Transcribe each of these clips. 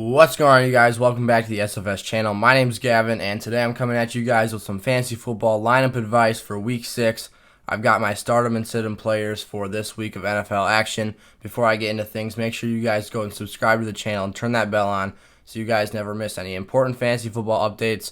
What's going on, you guys? Welcome back to the SFS channel. My name is Gavin, and today I'm coming at you guys with some fantasy football lineup advice for Week 6. I've got my stardom and sit-em players for this week of NFL action. Before I get into things, make sure you guys go and subscribe to the channel and turn that bell on so you guys never miss any important fantasy football updates.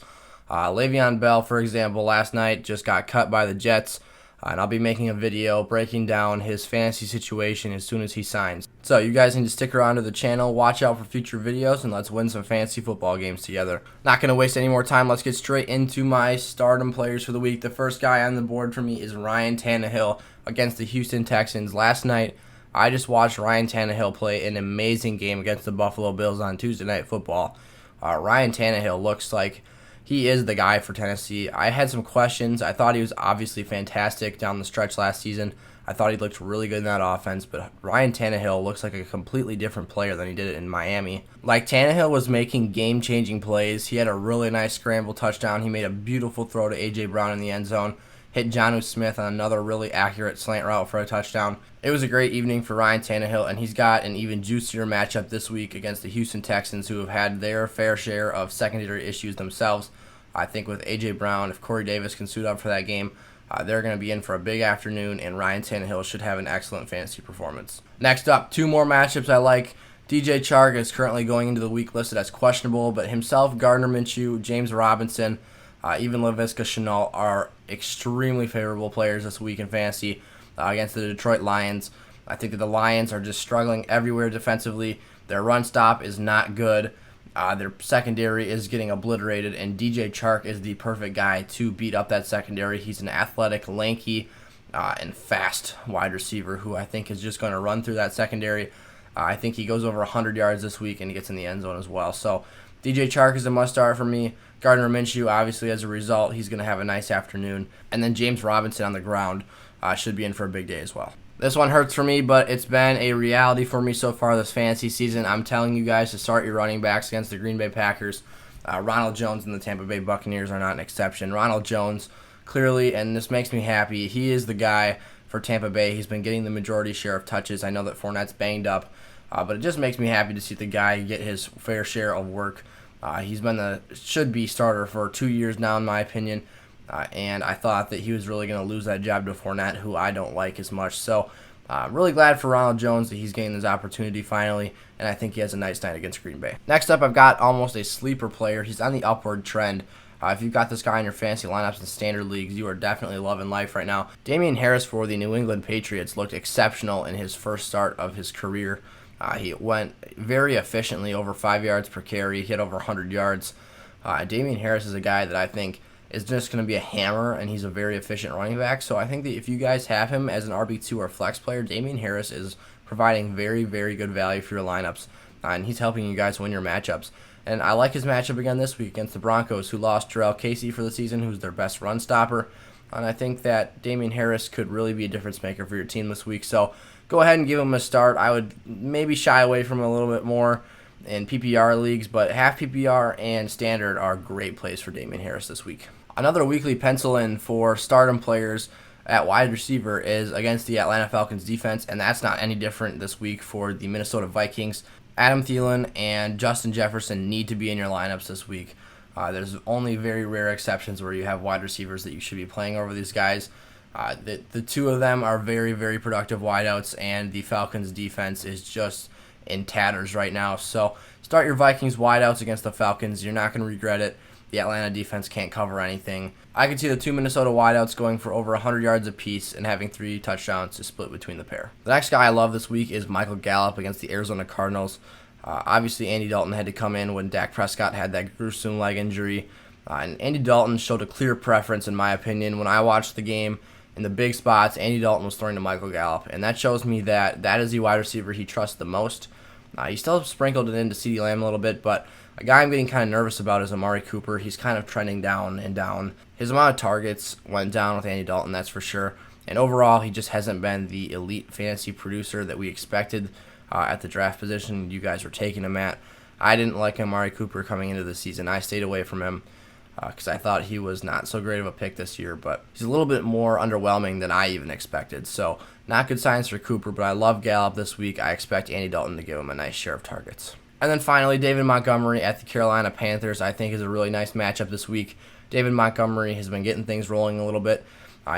Le'Veon Bell, for example, last night just got cut by the Jets. And I'll be making a video breaking down his fantasy situation as soon as he signs. So you guys need to stick around to the channel, watch out for future videos, and let's win some fantasy football games together. Not going to waste any more time. Let's get straight into my stardom players for the week. The first guy on the board for me is Ryan Tannehill against the Houston Texans. Last night, I just watched Ryan Tannehill play an amazing game against the Buffalo Bills on Tuesday Night Football. Ryan Tannehill looks like he is the guy for Tennessee. I had some questions. I thought he was obviously fantastic down the stretch last season. I thought he looked really good in that offense, but Ryan Tannehill looks like a completely different player than he did in Miami. Like, Tannehill was making game-changing plays. He had a really nice scramble touchdown. He made a beautiful throw to A.J. Brown in the end zone. Hit Jonnu Smith on another really accurate slant route for a touchdown. It was a great evening for Ryan Tannehill, and he's got an even juicier matchup this week against the Houston Texans, who have had their fair share of secondary issues themselves. I think with A.J. Brown, if Corey Davis can suit up for that game, they're going to be in for a big afternoon, and Ryan Tannehill should have an excellent fantasy performance. Next up, two more matchups I like. DJ Chark is currently going into the week listed as questionable, but himself, Gardner Minshew, James Robinson, even Laviska Shenault are extremely favorable players this week in fantasy against the Detroit Lions. I think that the Lions are just struggling everywhere defensively. Their run stop is not good. Their secondary is getting obliterated, and DJ Chark is the perfect guy to beat up that secondary. He's an athletic, lanky, and fast wide receiver who I think is just going to run through that secondary. I think he goes over 100 yards this week, and he gets in the end zone as well. So DJ Chark is a must-start for me. Gardner Minshew, obviously, as a result, he's going to have a nice afternoon. And then James Robinson on the ground should be in for a big day as well. This one hurts for me, but it's been a reality for me so far this fantasy season. I'm telling you guys to start your running backs against the Green Bay Packers. Ronald Jones and the Tampa Bay Buccaneers are not an exception. Ronald Jones, clearly, and this makes me happy, he is the guy for Tampa Bay. He's been getting the majority share of touches. I know that Fournette's banged up, but it just makes me happy to see the guy get his fair share of work. He's been the should-be starter for 2 years now, in my opinion. And I thought that he was really going to lose that job to Fournette, who I don't like as much. So, really glad for Ronald Jones that he's getting this opportunity finally, and I think he has a nice night against Green Bay. Next up, I've got almost a sleeper player. He's on the upward trend. If you've got this guy in your fantasy lineups and standard leagues, you are definitely loving life right now. Damian Harris for the New England Patriots looked exceptional in his first start of his career. He went very efficiently, over 5 yards per carry. He hit over 100 yards. Damian Harris is a guy that I think is just going to be a hammer, and he's a very efficient running back. So I think that if you guys have him as an RB2 or flex player, Damian Harris is providing very, very good value for your lineups, and he's helping you guys win your matchups. And I like his matchup again this week against the Broncos, who lost Terrell Casey for the season, who's their best run stopper. And I think that Damian Harris could really be a difference maker for your team this week. So go ahead and give him a start. I would maybe shy away from him a little bit more in PPR leagues, but half PPR and standard are great plays for Damian Harris this week. Another weekly pencil in for stardom players at wide receiver is against the Atlanta Falcons defense, and that's not any different this week for the Minnesota Vikings. Adam Thielen and Justin Jefferson need to be in your lineups this week. There's only very rare exceptions where you have wide receivers that you should be playing over these guys. The two of them are very, very productive wideouts, and the Falcons defense is just in tatters right now. So start your Vikings wideouts against the Falcons. You're not going to regret it. The Atlanta defense can't cover anything. I could see the two Minnesota wideouts going for over 100 yards apiece and having 3 touchdowns to split between the pair. The next guy I love this week is Michael Gallup against the Arizona Cardinals. Obviously, Andy Dalton had to come in when Dak Prescott had that gruesome leg injury. And Andy Dalton showed a clear preference, in my opinion. When I watched the game in the big spots, Andy Dalton was throwing to Michael Gallup. And that shows me that that is the wide receiver he trusts the most. He still sprinkled it into CeeDee Lamb a little bit, but a guy I'm getting kind of nervous about is Amari Cooper. He's kind of trending down and down. His amount of targets went down with Andy Dalton, that's for sure. And overall, he just hasn't been the elite fantasy producer that we expected at the draft position. You guys were taking him at. I didn't like Amari Cooper coming into the season. I stayed away from him because I thought he was not so great of a pick this year, but he's a little bit more underwhelming than I even expected. So not good signs for Cooper, but I love Gallup this week. I expect Andy Dalton to give him a nice share of targets. And then finally, David Montgomery at the Carolina Panthers, I think, is a really nice matchup this week. David Montgomery has been getting things rolling a little bit.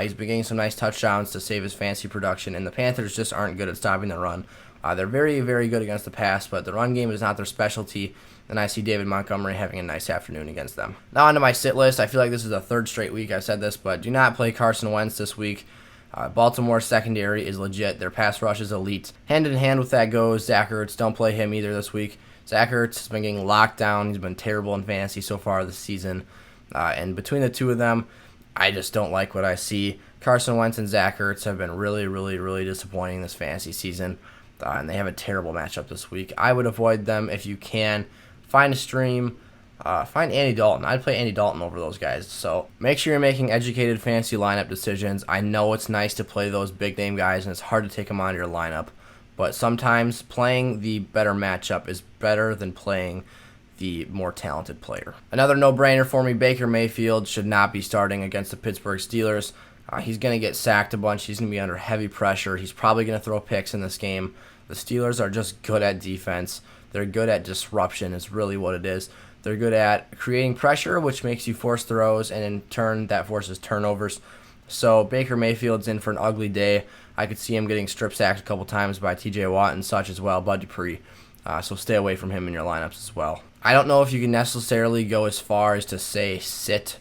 He's been getting some nice touchdowns to save his fantasy production, and the Panthers just aren't good at stopping the run. They're very, very good against the pass, but the run game is not their specialty, and I see David Montgomery having a nice afternoon against them. Now onto my sit list. I feel like this is the third straight week I've said this, but do not play Carson Wentz this week. Baltimore's secondary is legit. Their pass rush is elite. Hand in hand with that goes Zach Ertz. Don't play him either this week. Zach Ertz has been getting locked down. He's been terrible in fantasy so far this season. And between the two of them, I just don't like what I see. Carson Wentz and Zach Ertz have been really, really, really disappointing this fantasy season. And they have a terrible matchup this week. I would avoid them if you can. Find a stream. Find Andy Dalton. I'd play Andy Dalton over those guys. So make sure you're making educated fantasy lineup decisions. I know it's nice to play those big name guys, and it's hard to take them out of your lineup. But sometimes playing the better matchup is better than playing the more talented player. Another no-brainer for me, Baker Mayfield should not be starting against the Pittsburgh Steelers. He's going to get sacked a bunch. He's going to be under heavy pressure. He's probably going to throw picks in this game. The Steelers are just good at defense. They're good at disruption is really what it is. They're good at creating pressure, which makes you force throws, and in turn, that forces turnovers. So Baker Mayfield's in for an ugly day. I could see him getting strip sacked a couple times by T.J. Watt and such as well, Bud Dupree. So stay away from him in your lineups as well. I don't know if you can necessarily go as far as to say sit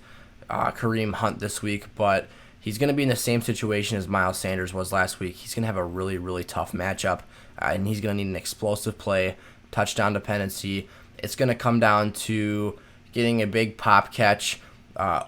Kareem Hunt this week, but he's going to be in the same situation as Miles Sanders was last week. He's going to have a really, really tough matchup, and he's going to need an explosive play, touchdown dependency. It's going to come down to getting a big pop catch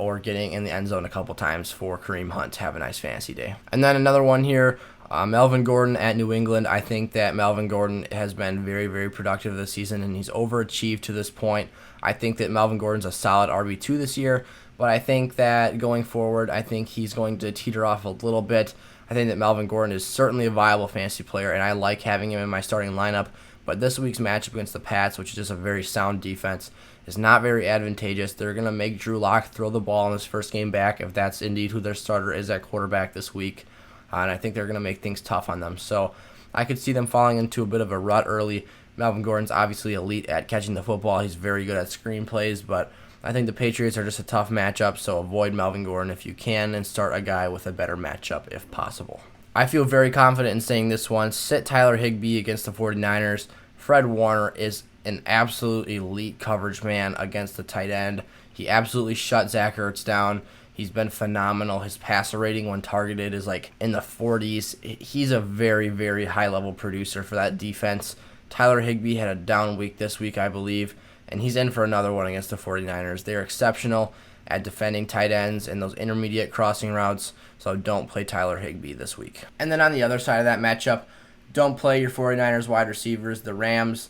or getting in the end zone a couple times for Kareem Hunt to have a nice fantasy day. And then another one here, Melvin Gordon at New England. I think that Melvin Gordon has been very, very productive this season, and he's overachieved to this point. I think that Melvin Gordon's a solid RB2 this year, but I think that going forward, I think he's going to teeter off a little bit. I think that Melvin Gordon is certainly a viable fantasy player, and I like having him in my starting lineup. But this week's matchup against the Pats, which is just a very sound defense, is not very advantageous. They're going to make Drew Lock throw the ball in his first game back, if that's indeed who their starter is at quarterback this week. And I think they're going to make things tough on them. So I could see them falling into a bit of a rut early. Melvin Gordon's obviously elite at catching the football. He's very good at screenplays, but I think the Patriots are just a tough matchup, so avoid Melvin Gordon if you can and start a guy with a better matchup if possible. I feel very confident in saying this one. Sit Tyler Higbee against the 49ers. Fred Warner is an absolute elite coverage man against the tight end. He absolutely shut Zach Ertz down. He's been phenomenal. His passer rating when targeted is like in the 40s. He's a very, very high-level producer for that defense. Tyler Higbee had a down week this week, I believe, and he's in for another one against the 49ers. They're exceptional at defending tight ends and those intermediate crossing routes, so don't play Tyler Higbee this week. And then on the other side of that matchup, don't play your 49ers wide receivers, the Rams.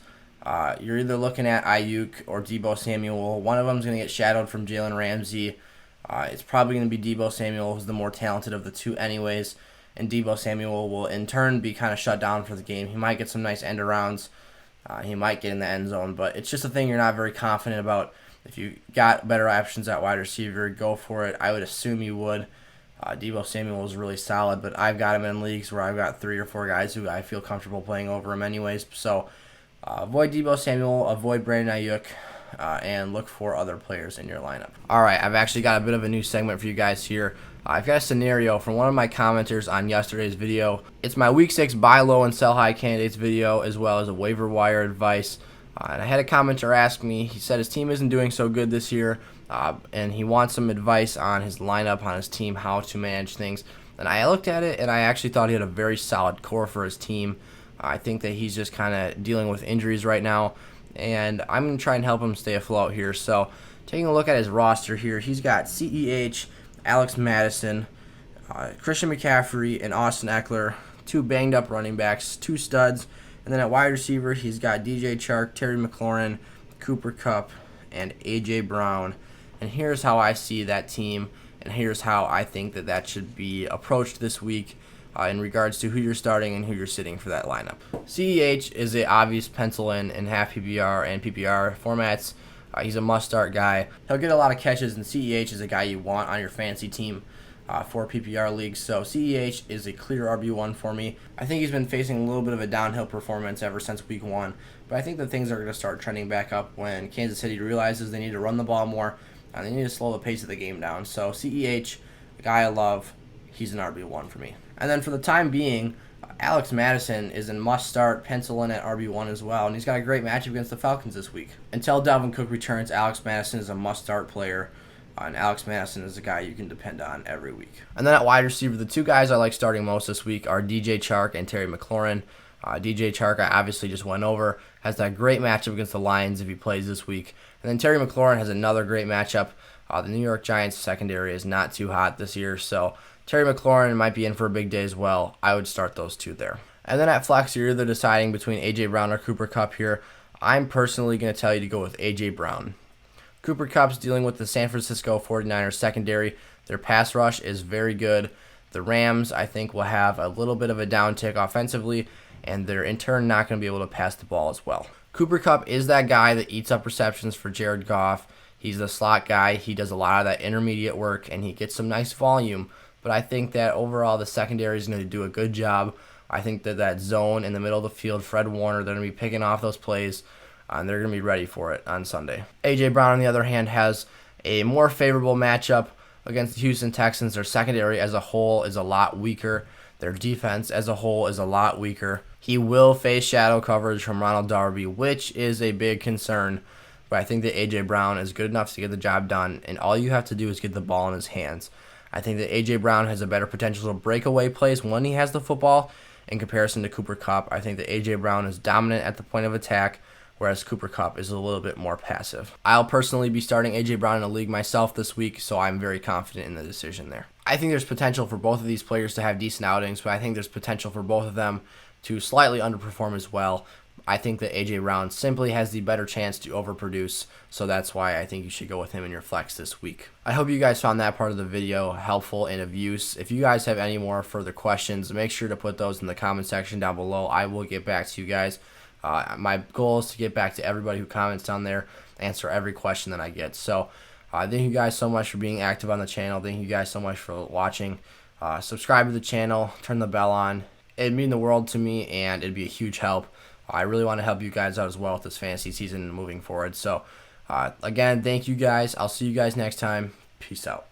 You're either looking at Ayuk or Deebo Samuel. One of them is going to get shadowed from Jalen Ramsey. It's probably going to be Deebo Samuel, who's the more talented of the two anyways, and Deebo Samuel will in turn be kind of shut down for the game. He might get some nice end arounds. He might get in the end zone, but it's just a thing you're not very confident about. If you got better options at wide receiver, go for it. I would assume you would. Deebo Samuel is really solid, but I've got him in leagues where I've got 3 or 4 guys who I feel comfortable playing over him anyways. So avoid Deebo Samuel, avoid Brandon Ayuk, and look for other players in your lineup. All right, I've actually got a bit of a new segment for you guys here. I've got a scenario from one of my commenters on yesterday's video. It's my Week 6 buy low and sell high candidates video, as well as a waiver wire advice. And I had a commenter ask me, he said his team isn't doing so good this year, and he wants some advice on his lineup, on his team, how to manage things. And I looked at it, and I actually thought he had a very solid core for his team. I think that he's just kind of dealing with injuries right now, and I'm going to try and help him stay afloat here. So taking a look at his roster here, he's got CEH, Alex Madison, Christian McCaffrey, and Austin Eckler, 2 banged-up running backs, 2 studs. And then at wide receiver, he's got DJ Chark, Terry McLaurin, Cooper Kupp, and A.J. Brown. And here's how I see that team, and here's how I think that that should be approached this week in regards to who you're starting and who you're sitting for that lineup. CEH is an obvious pencil in half PPR and PPR formats. He's a must-start guy. He'll get a lot of catches, and CEH is a guy you want on your fantasy team. for PPR leagues. So CEH is a clear RB1 for me. I think he's been facing a little bit of a downhill performance ever since week 1, but I think that things are going to start trending back up when Kansas City realizes they need to run the ball more and they need to slow the pace of the game down. So CEH, the guy I love, he's an RB1 for me. And then for the time being, Alex Madison is a must-start, pencil in at RB1 as well, and he's got a great matchup against the Falcons this week. Until Dalvin Cook returns, Alex Madison is a must-start player, and Alex Madison is a guy you can depend on every week. And then at wide receiver, the two guys I like starting most this week are DJ Chark and Terry McLaurin. DJ Chark, I obviously just went over, has that great matchup against the Lions if he plays this week. And then Terry McLaurin has another great matchup. The New York Giants secondary is not too hot this year, so Terry McLaurin might be in for a big day as well. I would start those two there. And then at flex, you're either deciding between A.J. Brown or Cooper Kupp here. I'm personally going to tell you to go with A.J. Brown. Cooper Kupp's dealing with the San Francisco 49ers secondary. Their pass rush is very good. The Rams, I think, will have a little bit of a downtick offensively, and they're in turn not going to be able to pass the ball as well. Cooper Kupp is that guy that eats up receptions for Jared Goff. He's the slot guy. He does a lot of that intermediate work, and he gets some nice volume. But I think that overall the secondary is going to do a good job. I think that zone in the middle of the field, Fred Warner, they're going to be picking off those plays, and they're going to be ready for it on Sunday. A.J. Brown, on the other hand, has a more favorable matchup against the Houston Texans. Their secondary as a whole is a lot weaker. Their defense as a whole is a lot weaker. He will face shadow coverage from Ronald Darby, which is a big concern. But I think that A.J. Brown is good enough to get the job done, and all you have to do is get the ball in his hands. I think that A.J. Brown has a better potential to break away plays when he has the football in comparison to Cooper Kupp. I think that A.J. Brown is dominant at the point of attack, whereas Cooper Kupp is a little bit more passive. I'll personally be starting A.J. Brown in a league myself this week, so I'm very confident in the decision there. I think there's potential for both of these players to have decent outings, but I think there's potential for both of them to slightly underperform as well. I think that A.J. Brown simply has the better chance to overproduce, so that's why I think you should go with him in your flex this week. I hope you guys found that part of the video helpful and of use. If you guys have any more further questions, make sure to put those in the comment section down below. I will get back to you guys. My goal is to get back to everybody who comments down there, answer every question that I get. So thank you guys so much for being active on the channel. Thank you guys so much for watching. Subscribe to the channel, turn the bell on. It'd mean the world to me, and it'd be a huge help. I really want to help you guys out as well with this fantasy season moving forward. So, again, thank you guys. I'll see you guys next time. Peace out.